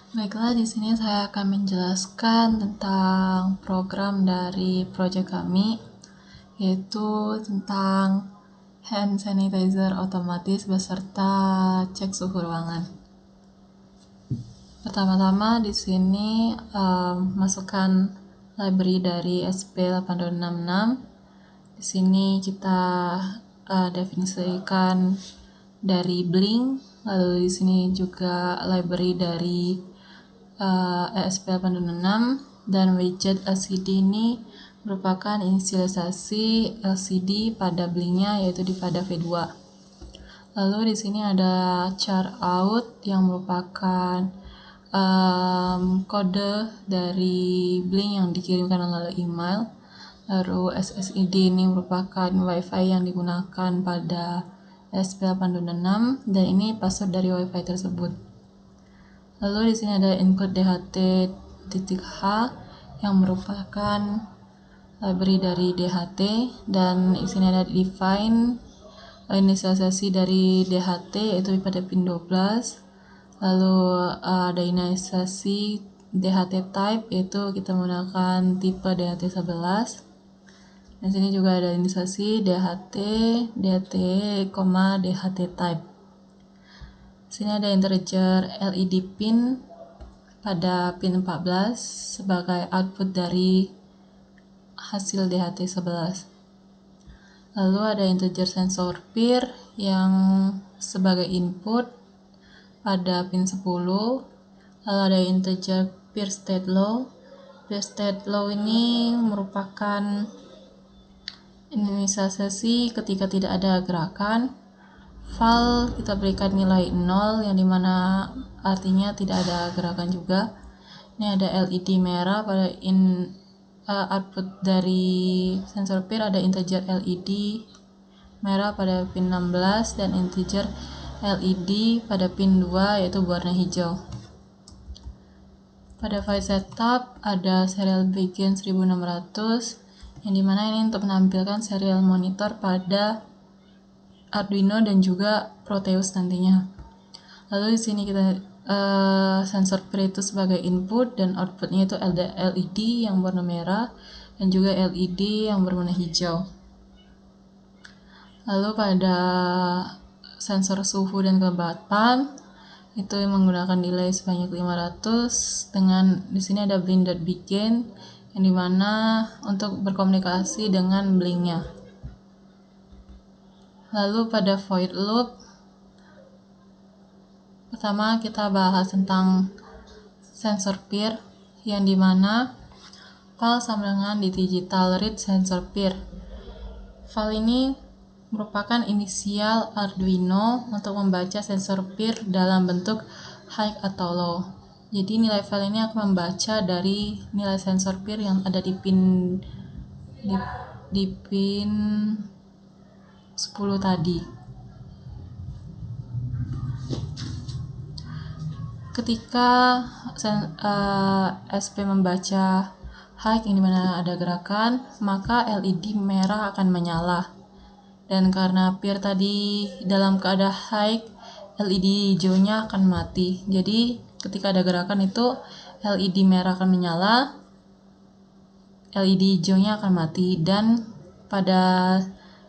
Baiklah, di sini saya akan menjelaskan tentang program dari proyek kami, yaitu tentang hand sanitizer otomatis beserta cek suhu ruangan. Pertama-tama di sini masukkan library dari SP8266. Di sini kita definisikan dari Blink, lalu di sini juga library dari ESP8266, dan widget LCD ini merupakan inisialisasi LCD pada Blinknya, yaitu di pada V2. Lalu di sini ada char out yang merupakan kode dari Blink yang dikirimkan melalui email. Lalu SSID ini merupakan WiFi yang digunakan pada SP8266, dan ini password dari WiFi tersebut. Lalu di sini ada input DHT.h yang merupakan library dari DHT, dan di sini ada define inisialisasi dari DHT yaitu pada pin 12. Lalu ada inisialisasi DHT type yaitu kita menggunakan tipe DHT 11. Di sini juga ada inisialisasi DHT, DHT type. Sini ada integer LED pin pada pin 14 sebagai output dari hasil DHT 11. Lalu ada integer sensor peer yang sebagai input pada pin 10. Lalu ada integer peer state low. Peer state low ini merupakan inisialisasi ketika tidak ada gerakan. File kita berikan nilai 0 yang dimana artinya tidak ada gerakan juga. Ini ada LED merah pada output dari sensor peer, ada integer LED merah pada pin 16 dan integer LED pada pin 2 yaitu berwarna hijau. Pada file setup ada serial begin 1600 yang dimana ini untuk menampilkan serial monitor pada Arduino dan juga Proteus nantinya. Lalu di sini kita sensor peer itu sebagai input dan outputnya itu LED yang berwarna merah dan juga LED yang berwarna hijau. Lalu pada sensor suhu dan kelembapan itu menggunakan delay sebanyak 500 dengan di sini ada blink.begin yang dimana untuk berkomunikasi dengan blinknya. Lalu pada void loop, pertama kita bahas tentang sensor peer yang dimana file sama dengan di digital read sensor peer. File ini merupakan inisial Arduino untuk membaca sensor peer dalam bentuk high atau low. Jadi nilai file ini akan membaca dari nilai sensor peer yang ada di pin 10 tadi. Ketika SP membaca high yang dimana ada gerakan, maka LED merah akan menyala. Dan karena peer tadi dalam keadaan high, LED hijaunya akan mati. Jadi ketika ada gerakan itu LED merah akan menyala, LED hijaunya akan mati, dan pada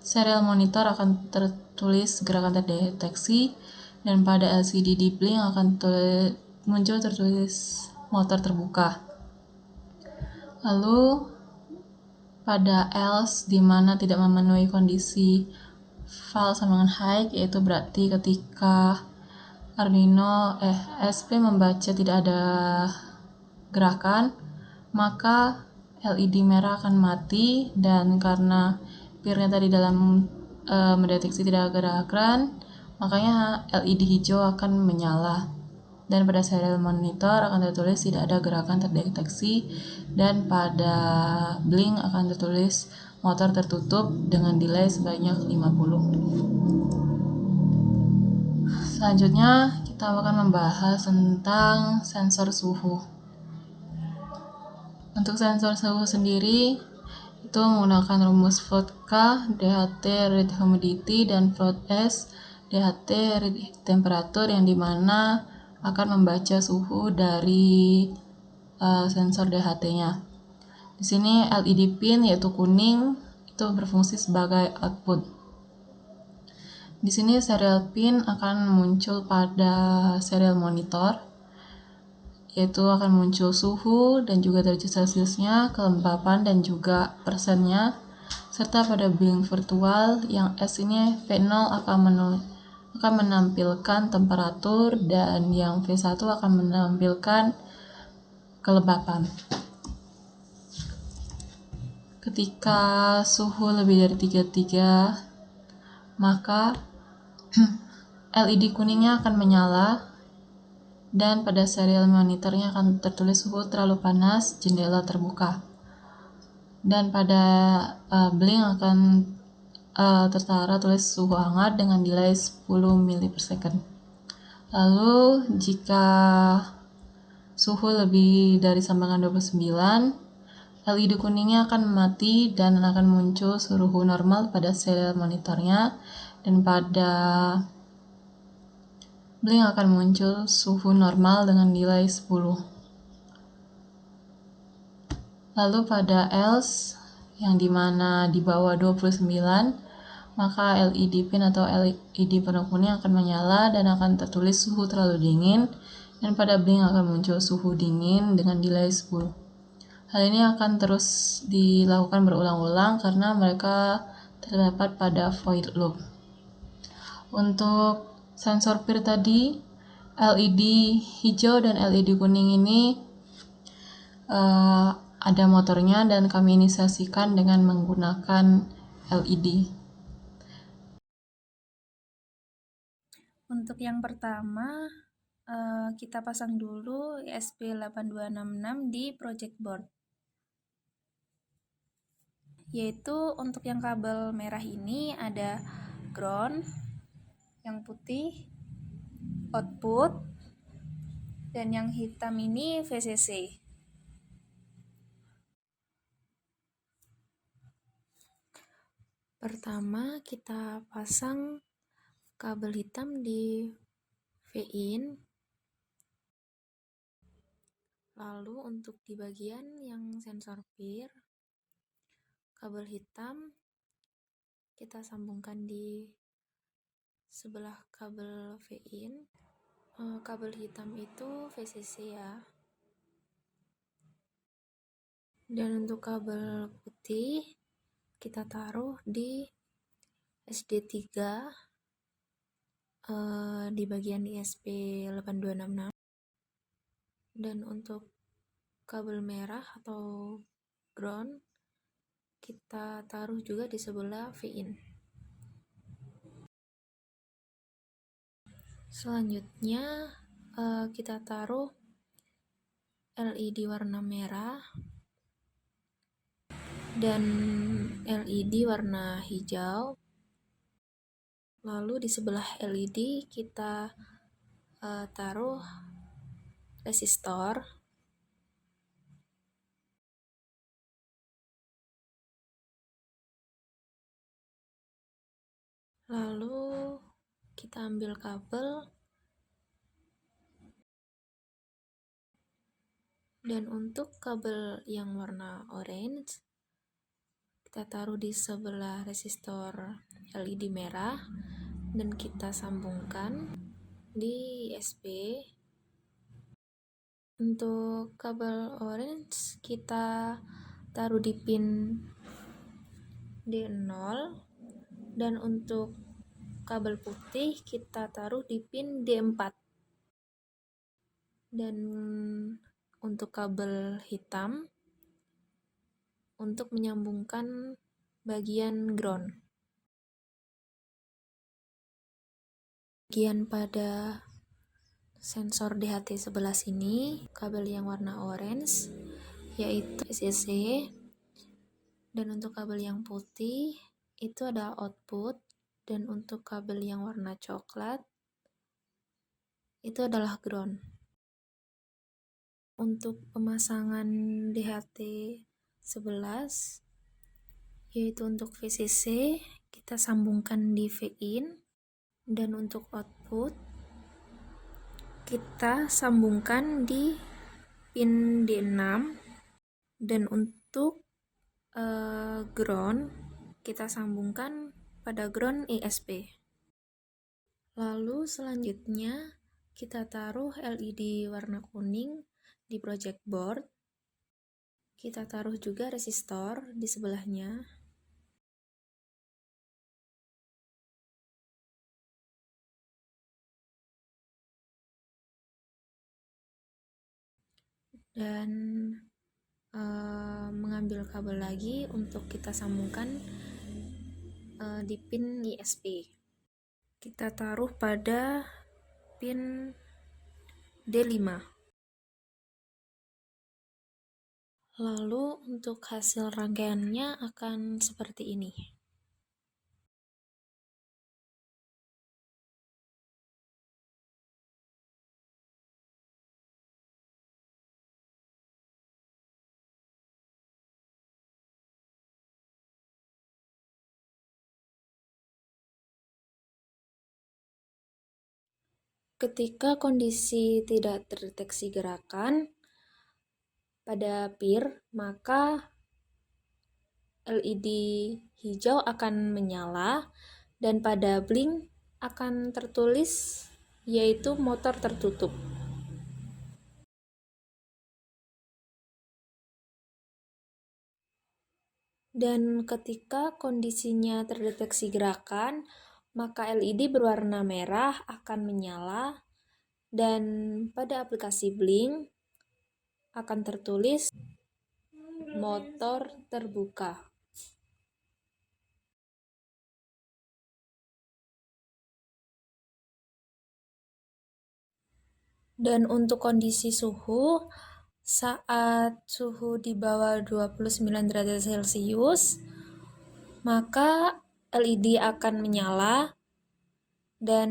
serial monitor akan tertulis gerakan terdeteksi, dan pada LCD di Blink akan muncul tertulis motor terbuka. Lalu pada else di mana tidak memenuhi kondisi file sama dengan high, yaitu berarti ketika Arduino SP membaca tidak ada gerakan, maka LED merah akan mati, dan karena peernya tadi dalam mendeteksi tidak ada gerakan, makanya LED hijau akan menyala. Dan pada serial monitor akan tertulis tidak ada gerakan terdeteksi, dan pada blink akan tertulis motor tertutup dengan delay sebanyak 50. Selanjutnya kita akan membahas tentang sensor suhu. Untuk sensor suhu sendiri itu menggunakan rumus float K, DHT read humidity, dan float S, DHT read temperature, yang dimana akan membaca suhu dari sensor DHT-nya. Di sini LED pin yaitu kuning itu berfungsi sebagai output. Di sini serial pin akan muncul pada serial monitor, yaitu akan muncul suhu dan juga derajat Celciusnya, kelembapan dan juga persennya, serta pada billing virtual yang S ini V0 akan menampilkan temperatur dan yang V1 akan menampilkan kelembapan. Ketika suhu lebih dari 33, maka LED kuningnya akan menyala dan pada serial monitornya akan tertulis suhu terlalu panas, jendela terbuka. Dan pada blink akan tertara tulis suhu hangat dengan delay 10 mili per second. Lalu jika suhu lebih dari sambangan 29, LED kuningnya akan mati dan akan muncul suhu normal pada serial monitornya, dan pada blink akan muncul suhu normal dengan nilai 10. Lalu pada else yang dimana di bawah 29, maka LED pin atau LED penuh kuning akan menyala dan akan tertulis suhu terlalu dingin, dan pada blink akan muncul suhu dingin dengan nilai 10. Hal ini akan terus dilakukan berulang-ulang karena mereka terdapat pada void loop. Untuk sensor PIR tadi, LED hijau dan LED kuning ini ada motornya dan kami inisiasikan dengan menggunakan LED. Untuk yang pertama, kita pasang dulu ESP8266 di project board. Yaitu untuk yang kabel merah ini ada ground, yang putih output, dan yang hitam ini VCC. Pertama kita pasang kabel hitam di V-in. Lalu untuk di bagian yang sensor PIR, kabel hitam kita sambungkan di sebelah kabel V-in. Kabel hitam itu VCC ya. Dan untuk kabel putih kita taruh di SD3 di bagian ESP8266. Dan untuk kabel merah atau ground kita taruh juga di sebelah V-in. Selanjutnya kita taruh LED warna merah dan LED warna hijau. Lalu di sebelah LED kita taruh resistor. Lalu kita ambil kabel dan untuk kabel yang warna orange kita taruh di sebelah resistor LED merah dan kita sambungkan di SP. Untuk kabel orange kita taruh di pin D0 dan untuk kabel putih kita taruh di pin D4. Dan untuk kabel hitam untuk menyambungkan bagian ground. Bagian pada sensor DHT sebelah sini, kabel yang warna orange yaitu VCC, dan untuk kabel yang putih itu ada output, dan untuk kabel yang warna coklat itu adalah ground. Untuk pemasangan DHT 11 yaitu untuk VCC kita sambungkan di V-in, dan untuk output kita sambungkan di pin D6, dan untuk ground kita sambungkan pada ground ISP. Lalu selanjutnya kita taruh LED warna kuning di project board. Kita taruh juga resistor di sebelahnya. Dan mengambil kabel lagi untuk kita sambungkan di pin ISP. Kita taruh pada pin D5. Lalu untuk hasil rangkaiannya akan seperti ini. Ketika kondisi tidak terdeteksi gerakan pada pir, maka LED hijau akan menyala dan pada blink akan tertulis yaitu motor tertutup. Dan ketika kondisinya terdeteksi gerakan, maka LED berwarna merah akan menyala dan pada aplikasi blink akan tertulis motor terbuka. Dan untuk kondisi suhu, saat suhu di bawah 29 derajat Celcius, maka LED akan menyala dan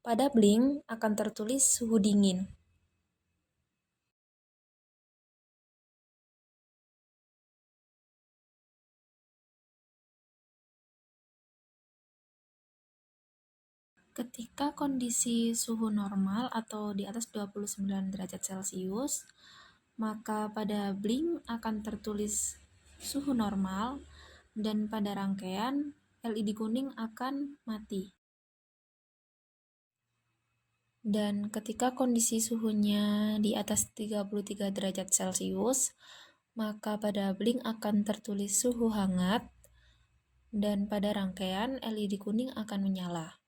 pada blink akan tertulis suhu dingin. Ketika kondisi suhu normal atau di atas 29 derajat Celcius, maka pada blink akan tertulis suhu normal dan pada rangkaian LED kuning akan mati. Dan ketika kondisi suhunya di atas 33 derajat Celcius, maka pada blink akan tertulis suhu hangat dan pada rangkaian LED kuning akan menyala.